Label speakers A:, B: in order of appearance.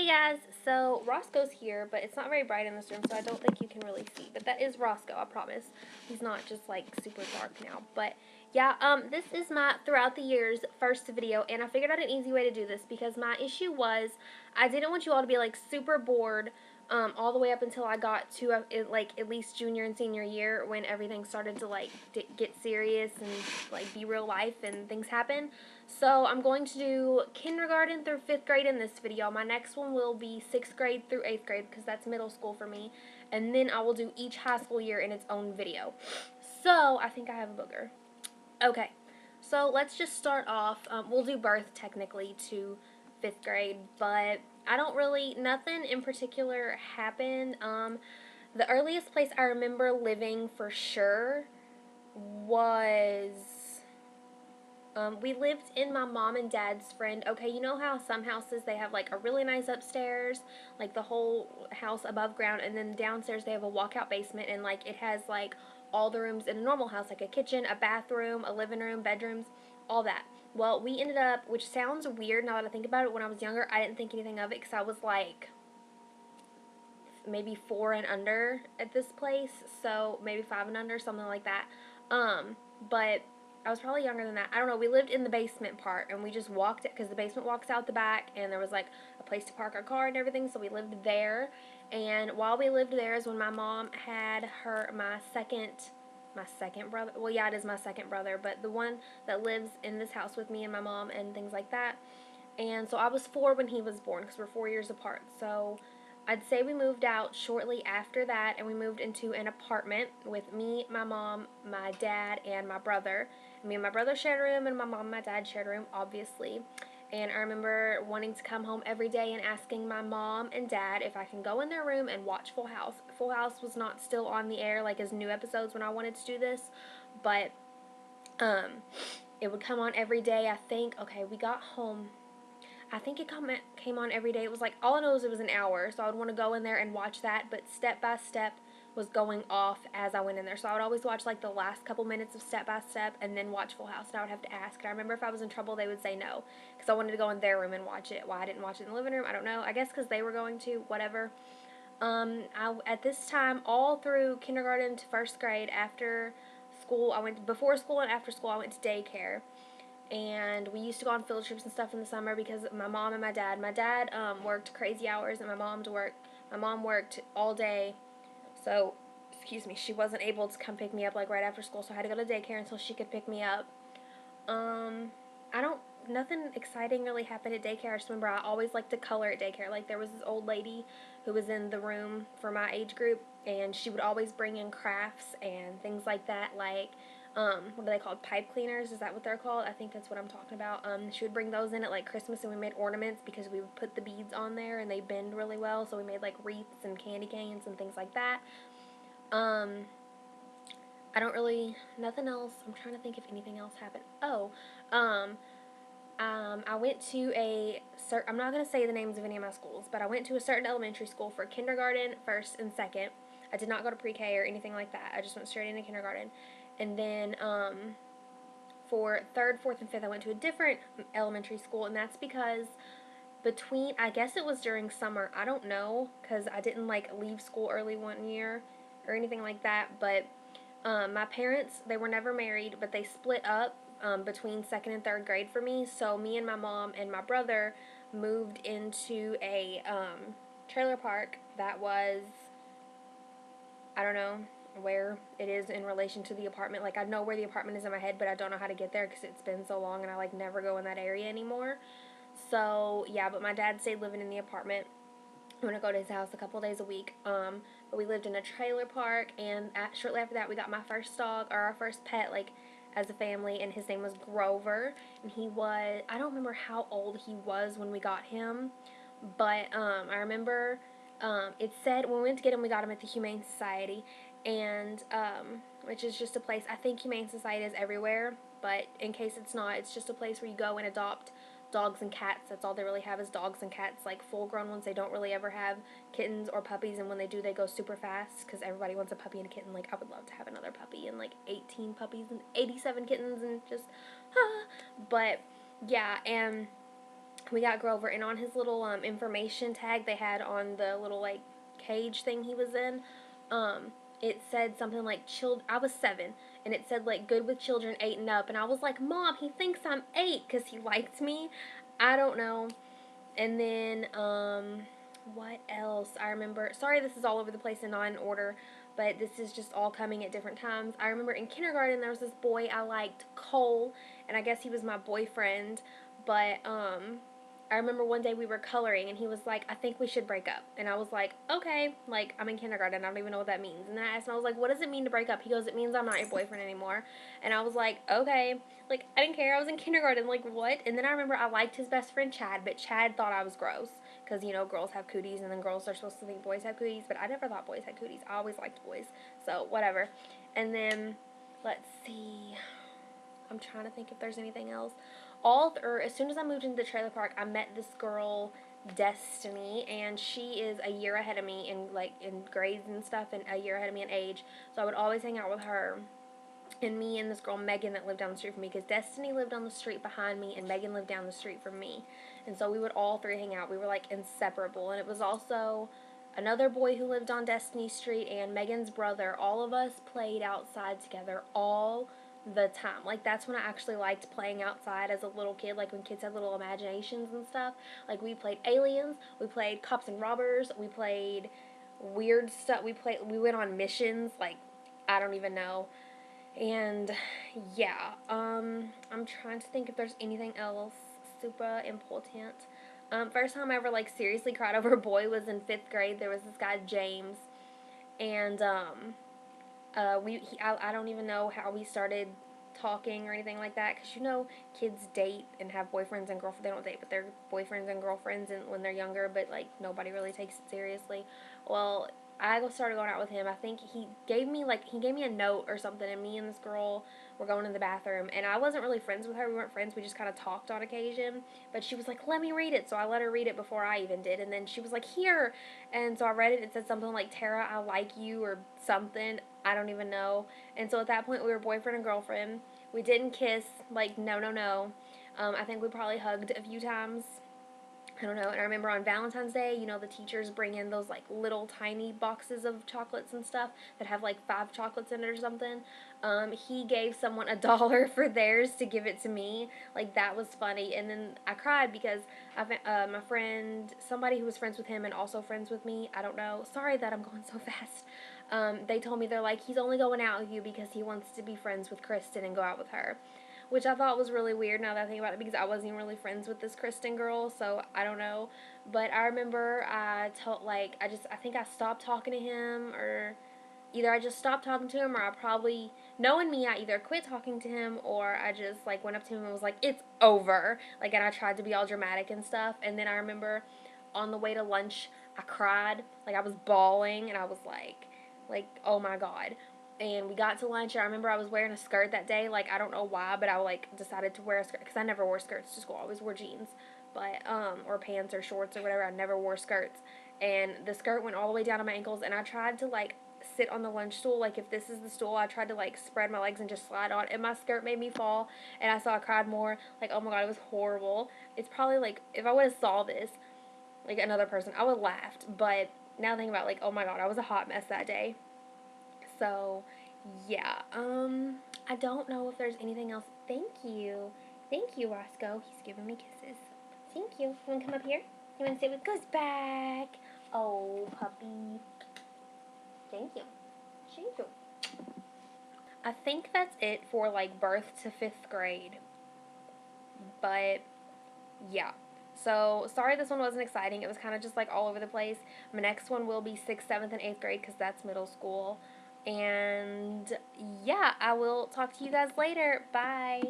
A: Hey guys, so Roscoe's here, but it's not very bright in this room, so I don't think you can really see. But that is Roscoe, I promise. He's not just like super dark now. But yeah, this is my throughout the years first video, and I figured out an easy way to do this because my issue was I didn't want you all to be like super bored all the way up until I got to like at least junior and senior year when everything started to like get serious and like be real life and things happen. So I'm going to do kindergarten through 5th grade in this video. My next one will be 6th grade through 8th grade because that's middle school for me. And then I will do each high school year in its own video. So I think I have a booger. Okay, so let's just start off. We'll do birth technically to 5th grade, but I don't really, nothing in particular happened. The earliest place I remember living for sure was we lived in my mom and dad's friend. Okay, you know how some houses they have like a really nice upstairs, like the whole house above ground, and then downstairs they have a walkout basement, and like it has like all the rooms in a normal house, like a kitchen, a bathroom, a living room, bedrooms, all that. Well, we ended up, which sounds weird now that I think about it, when I was younger, I didn't think anything of it because I was like maybe 4 and under at this place, so maybe 5 and under, something like that. But I was probably younger than that. I don't know. We lived in the basement part, and we just walked it because the basement walks out the back, and there was like a place to park our car and everything. So we lived there. And while we lived there is when my mom had my second brother. Well, yeah, it is my second brother, but the one that lives in this house with me and my mom and things like that. And so I was 4 when he was born because we're 4 years apart. So I'd say we moved out shortly after that, and we moved into an apartment with me, my mom, my dad, and my brother. Me and my brother shared a room, and my mom and my dad shared a room, obviously. And I remember wanting to come home every day and asking my mom and dad if I can go in their room and watch Full House. Full House was not still on the air like as new episodes when I wanted to do this, but it would come on every day. I think, okay, we got home. I think it came on every day. It was like, all I know is it was an hour, so I would want to go in there and watch that, but Step by Step was going off as I went in there. So I would always watch like the last couple minutes of Step by Step and then watch Full House, and I would have to ask. And I remember if I was in trouble, they would say no, because I wanted to go in their room and watch it. Why I didn't watch it in the living room, I don't know. I guess because they were going to, whatever. At this time, all through kindergarten to 1st grade, after school, before school and after school, I went to daycare. And we used to go on field trips and stuff in the summer because my mom and my dad worked crazy hours, and my mom worked all day, so excuse me, she wasn't able to come pick me up like right after school, so I had to go to daycare until she could pick me up. I don't Nothing exciting really happened at daycare. I just remember I always liked to color at daycare. Like, there was this old lady who was in the room for my age group, and she would always bring in crafts and things like that, like what are they called? Pipe cleaners? Is that what they're called? I think that's what I'm talking about. She would bring those in at like Christmas, and we made ornaments because we would put the beads on there and they bend really well. So we made like wreaths and candy canes and things like that. I don't really, nothing else. I'm trying to think if anything else happened. I went to I'm not going to say the names of any of my schools, but I went to a certain elementary school for kindergarten, 1st, and 2nd. I did not go to pre-K or anything like that. I just went straight into kindergarten. And then for 3rd, 4th, and 5th, I went to a different elementary school, and that's because I guess it was during summer, I don't know, because I didn't like leave school early one year or anything like that, but my parents, they were never married, but they split up between 2nd and 3rd grade for me, so me and my mom and my brother moved into a trailer park that was, I don't know where it is in relation to the apartment. Like, I know where the apartment is in my head, but I don't know how to get there because it's been so long and I like never go in that area anymore. So yeah, but my dad stayed living in the apartment. I'm gonna go to his house a couple days a week. But we lived in a trailer park, and shortly after that, we got my first dog, or our first pet, like as a family, and his name was Grover. And I don't remember how old he was when we got him, but I remember it said when we went to get him, we got him at the Humane Society, and which is just a place. I think Humane Society is everywhere, but in case it's not, it's just a place where you go and adopt dogs and cats. That's all they really have is dogs and cats, like full grown ones. They don't really ever have kittens or puppies, and when they do, they go super fast because everybody wants a puppy and a kitten. Like, I would love to have another puppy and like 18 puppies and 87 kittens and just but yeah. And We got Grover, and on his little information tag they had on the little like cage thing he was in, um, it said something like I was 7, and it said like good with children 8 and up, and I was like, Mom, he thinks I'm 8 because he liked me. I don't know. And then what else? I remember. Sorry, this is all over the place and not in order, but this is just all coming at different times. I remember in kindergarten there was this boy I liked, Cole, and I guess he was my boyfriend. But I remember one day we were coloring and he was like, I think we should break up. And I was like, okay, like I'm in kindergarten, I don't even know what that means. And then I asked him, I was like, what does it mean to break up? He goes, it means I'm not your boyfriend anymore. And I was like, okay. Like, I didn't care. I was in kindergarten. Like, what? And then I remember I liked his best friend, Chad, but Chad thought I was gross. Because, you know, girls have cooties, and then girls are supposed to think boys have cooties. But I never thought boys had cooties. I always liked boys. So, whatever. And then, let's see. I'm trying to think if there's anything else. As soon as I moved into the trailer park, I met this girl, Destiny, and she is a year ahead of me in grades and stuff, and a year ahead of me in age. So I would always hang out with her, and me and this girl Megan that lived down the street from me, because Destiny lived on the street behind me and Megan lived down the street from me. And so we would all three hang out. We were like inseparable. And it was also another boy who lived on Destiny Street and Megan's brother. All of us played outside together all the time. Like, that's when I actually liked playing outside as a little kid, like when kids had little imaginations and stuff. Like, we played Aliens, we played Cops and Robbers, we played weird stuff. We went on missions, like, I don't even know. And yeah, I'm trying to think if there's anything else super important. First time I ever like seriously cried over a boy was in 5th grade. There was this guy James, and I don't even know how we started talking or anything like that, because you know kids date and have boyfriends and girlfriends. They don't date, but they're boyfriends and girlfriends and when they're younger, but like nobody really takes it seriously. Well, I started going out with him. I think he gave me a note or something, and me and this girl were going in the bathroom, and I wasn't really friends with her. We weren't friends. We just kind of talked on occasion. But she was like, "Let me read it," so I let her read it before I even did, and then she was like, "Here," and so I read it. It said something like, "Tara, I like you," or something. I don't even know. And so at that point, we were boyfriend and girlfriend. We didn't kiss. Like, no, no, no. I think we probably hugged a few times. I don't know. And I remember on Valentine's Day, you know, the teachers bring in those like little tiny boxes of chocolates and stuff that have like 5 chocolates in it or something. He gave someone $1 for theirs to give it to me. Like, that was funny. And then I cried because my friend, somebody who was friends with him and also friends with me, I don't know. Sorry that I'm going so fast. They told me, they're like, he's only going out with you because he wants to be friends with Kristen and go out with her, which I thought was really weird now that I think about it, because I wasn't even really friends with this Kristen girl, so I don't know. But I remember I think I stopped talking to him, or either I just stopped talking to him, or I probably, knowing me, I either quit talking to him, or I just like went up to him and was like, it's over. Like, and I tried to be all dramatic and stuff. And then I remember on the way to lunch, I cried. Like, I was bawling, and I was like, oh my God. And we got to lunch, and I remember I was wearing a skirt that day. Like, I don't know why, but I like decided to wear a skirt because I never wore skirts to school. I always wore jeans, but or pants or shorts or whatever. I never wore skirts, and the skirt went all the way down to my ankles. And I tried to like sit on the lunch stool. Like, if this is the stool, I tried to like spread my legs and just slide on, and my skirt made me fall. And I cried more. Like, oh my God, it was horrible. It's probably like, if I would have saw this, like another person, I would have laughed. But now thinking about, like, oh my God, I was a hot mess that day. So, yeah. I don't know if there's anything else. Thank you. Thank you, Roscoe. He's giving me kisses. Thank you. You want to come up here? You want to sit with Goes back? Oh, puppy. Thank you. Thank you. I think that's it for, like, birth to 5th grade. But, yeah. So, sorry this one wasn't exciting. It was kind of just, like, all over the place. My next one will be 6th, 7th, and 8th grade because that's middle school. And, yeah, I will talk to you guys later. Bye.